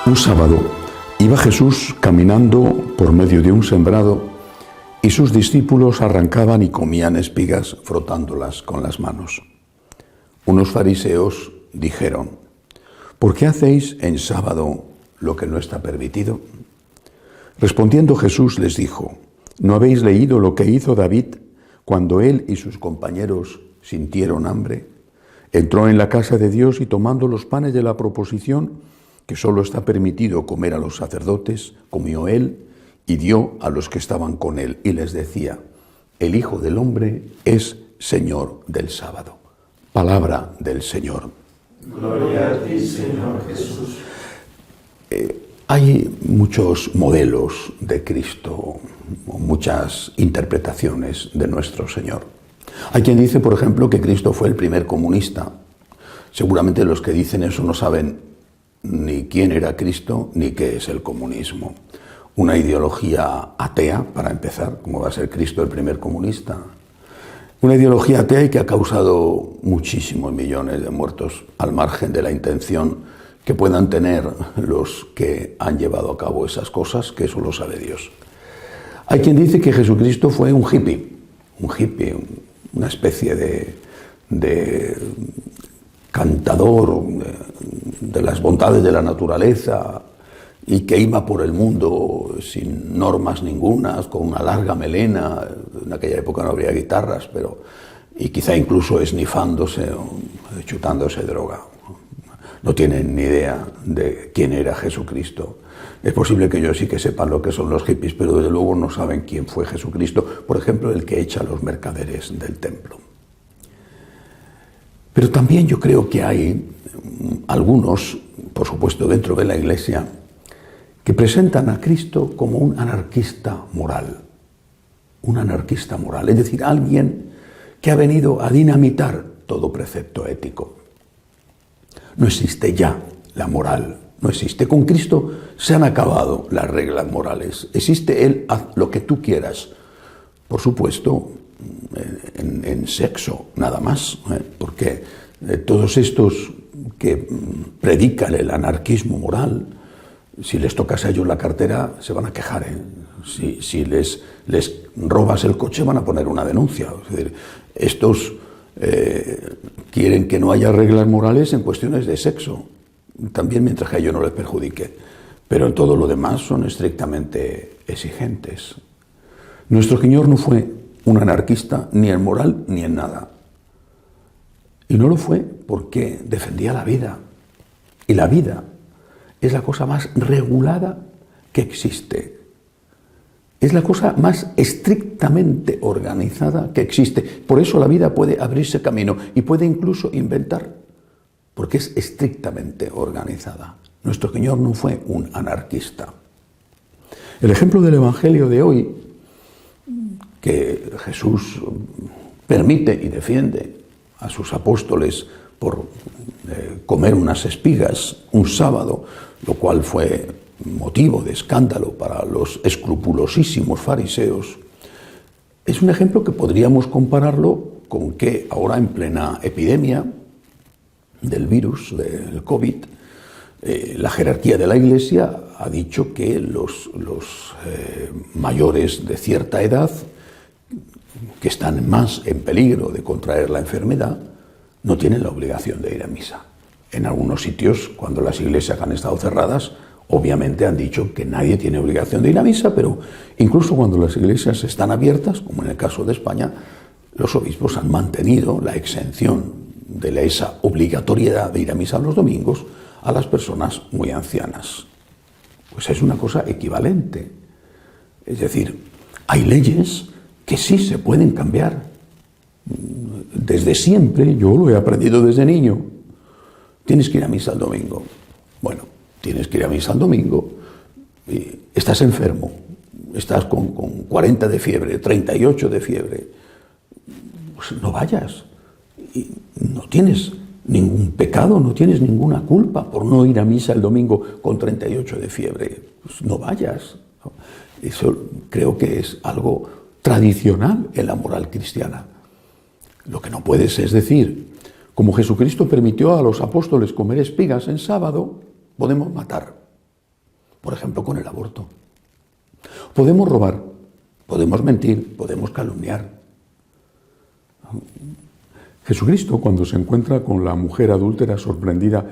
Un sábado iba Jesús caminando por medio de un sembrado y sus discípulos arrancaban y comían espigas frotándolas con las manos. Unos fariseos dijeron: ¿por qué hacéis en sábado lo que no está permitido? Respondiendo Jesús les dijo: ¿no habéis leído lo que hizo David cuando él y sus compañeros sintieron hambre? Entró en la casa de Dios y tomando los panes de la proposición, que solo está permitido comer a los sacerdotes, comió él y dio a los que estaban con él, y les decía: el Hijo del Hombre es Señor del sábado. Palabra del Señor. Gloria a ti, Señor Jesús. Hay muchos modelos de Cristo, muchas interpretaciones de nuestro Señor. Hay quien dice, por ejemplo, que Cristo fue el primer comunista. Seguramente los que dicen eso no saben ni quién era Cristo ni qué es el comunismo. Una ideología atea, para empezar. ¿Cómo va a ser Cristo el primer comunista? Una ideología atea y que ha causado muchísimos millones de muertos, al margen de la intención que puedan tener los que han llevado a cabo esas cosas, que eso lo sabe Dios. Hay quien dice que Jesucristo fue un hippie, una especie de cantador de las bondades de la naturaleza, y que iba por el mundo sin normas ningunas, con una larga melena. En aquella época no había guitarras, y quizá incluso esnifándose o chutándose droga. No tienen ni idea de quién era Jesucristo. Es posible que ellos sí que sepan lo que son los hippies, pero desde luego no saben quién fue Jesucristo, por ejemplo, el que echa a los mercaderes del templo. Pero también yo creo que hay algunos, por supuesto dentro de la Iglesia, que presentan a Cristo como un anarquista moral. Un anarquista moral, es decir, alguien que ha venido a dinamitar todo precepto ético. No existe ya la moral, no existe. Con Cristo se han acabado las reglas morales. Existe Él, haz lo que tú quieras. Por supuesto, en sexo, nada más, porque todos estos que predican el anarquismo moral, si les tocas a ellos la cartera, se van a quejar. Si les robas el coche, van a poner una denuncia. Es decir, estos quieren que no haya reglas morales en cuestiones de sexo, también mientras que a ellos no les perjudique. Pero en todo lo demás son estrictamente exigentes. Nuestro Señor no fue un anarquista ni en moral ni en nada. Y no lo fue porque defendía la vida. Y la vida es la cosa más regulada que existe. Es la cosa más estrictamente organizada que existe. Por eso la vida puede abrirse camino y puede incluso inventar, porque es estrictamente organizada. Nuestro Señor no fue un anarquista. El ejemplo del Evangelio de hoy, que Jesús permite y defiende a sus apóstoles por comer unas espigas un sábado, lo cual fue motivo de escándalo para los escrupulosísimos fariseos, es un ejemplo que podríamos compararlo con que ahora, en plena epidemia del virus, del COVID, la jerarquía de la Iglesia ha dicho que los mayores de cierta edad, que están más en peligro de contraer la enfermedad, no tienen la obligación de ir a misa. En algunos sitios, cuando las iglesias han estado cerradas, obviamente han dicho que nadie tiene obligación de ir a misa, pero incluso cuando las iglesias están abiertas, como en el caso de España, los obispos han mantenido la exención de esa obligatoriedad de ir a misa los domingos a las personas muy ancianas. Pues es una cosa equivalente. Es decir, hay leyes que sí se pueden cambiar. Desde siempre, yo lo he aprendido desde niño. Tienes que ir a misa el domingo. Bueno, tienes que ir a misa el domingo. Estás enfermo, estás con 40 de fiebre, 38 de fiebre. Pues no vayas. Y no tienes ningún pecado, no tienes ninguna culpa por no ir a misa el domingo con 38 de fiebre. Pues no vayas. Eso creo que es algo tradicional en la moral cristiana. Lo que no puedes es decir, como Jesucristo permitió a los apóstoles comer espigas en sábado, podemos matar. por ejemplo con el aborto. Podemos robar, podemos mentir, podemos calumniar. Jesucristo, cuando se encuentra con la mujer adúltera sorprendida,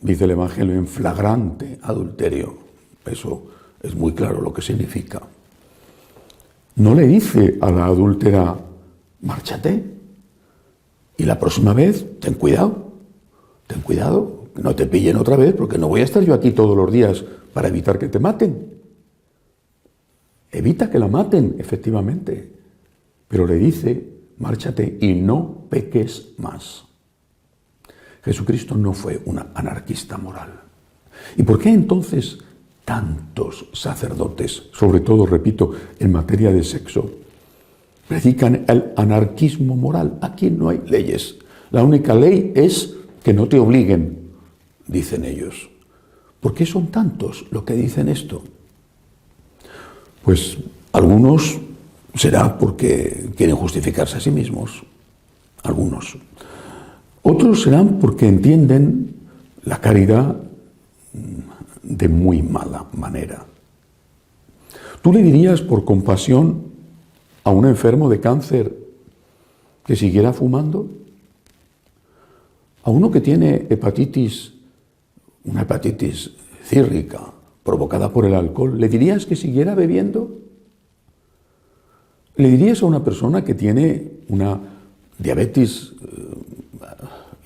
dice el Evangelio, en flagrante adulterio. Eso es muy claro lo que significa. No le dice a la adúltera, márchate, y la próxima vez, ten cuidado, que no te pillen otra vez, porque no voy a estar yo aquí todos los días para evitar que te maten. Evita que la maten, efectivamente, pero le dice, márchate y no peques más. Jesucristo no fue un anarquista moral. ¿Y por qué entonces tantos sacerdotes, sobre todo, repito, en materia de sexo, predican el anarquismo moral? Aquí no hay leyes. La única ley es que no te obliguen, dicen ellos. ¿Por qué son tantos los que dicen esto? Pues algunos será porque quieren justificarse a sí mismos. Algunos. Otros serán porque entienden la caridad de muy mala manera. ¿Tú le dirías por compasión a un enfermo de cáncer que siguiera fumando? A uno que tiene hepatitis, una hepatitis círrica provocada por el alcohol, ¿le dirías que siguiera bebiendo? ¿Le dirías a una persona que tiene una diabetes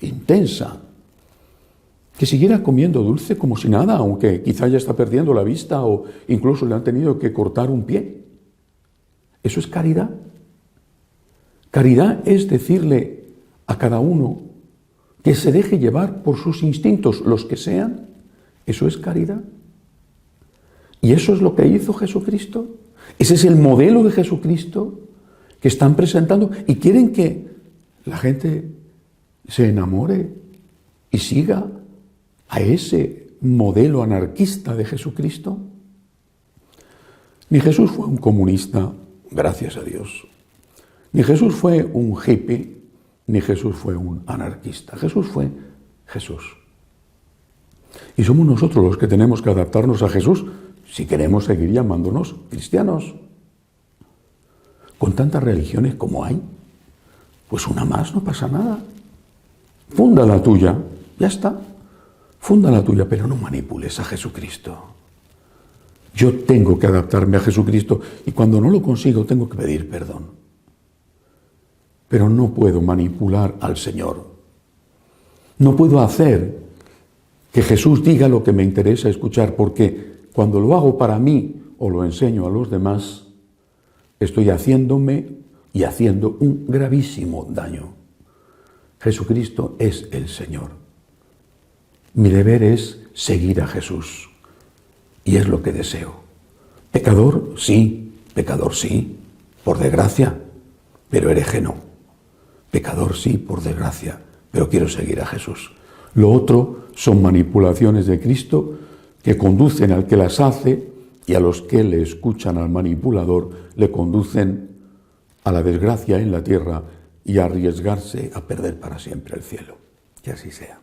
intensa que siguiera comiendo dulce como si nada, aunque quizá ya está perdiendo la vista o incluso le han tenido que cortar un pie? ¿Eso es caridad? Caridad es decirle a cada uno que se deje llevar por sus instintos, los que sean. ¿Eso es caridad? ¿Y eso es lo que hizo Jesucristo? Ese es el modelo de Jesucristo que están presentando y quieren que la gente se enamore y siga a ese modelo anarquista de Jesucristo. Ni Jesús fue un comunista, gracias a Dios. Ni Jesús fue un hippie, ni Jesús fue un anarquista. Jesús fue Jesús. Y somos nosotros los que tenemos que adaptarnos a Jesús si queremos seguir llamándonos cristianos. Con tantas religiones como hay, pues una más, no pasa nada. Funda la tuya, ya está. Funda la tuya, pero no manipules a Jesucristo. Yo tengo que adaptarme a Jesucristo y cuando no lo consigo tengo que pedir perdón. Pero no puedo manipular al Señor. No puedo hacer que Jesús diga lo que me interesa escuchar, porque cuando lo hago para mí o lo enseño a los demás, estoy haciéndome y haciendo un gravísimo daño. Jesucristo es el Señor. Mi deber es seguir a Jesús. Y es lo que deseo. Pecador, sí, por desgracia, pero hereje no. Pecador, sí, por desgracia, pero quiero seguir a Jesús. Lo otro son manipulaciones de Cristo que conducen al que las hace y a los que le escuchan al manipulador le conducen a la desgracia en la tierra y a arriesgarse a perder para siempre el cielo. Que así sea.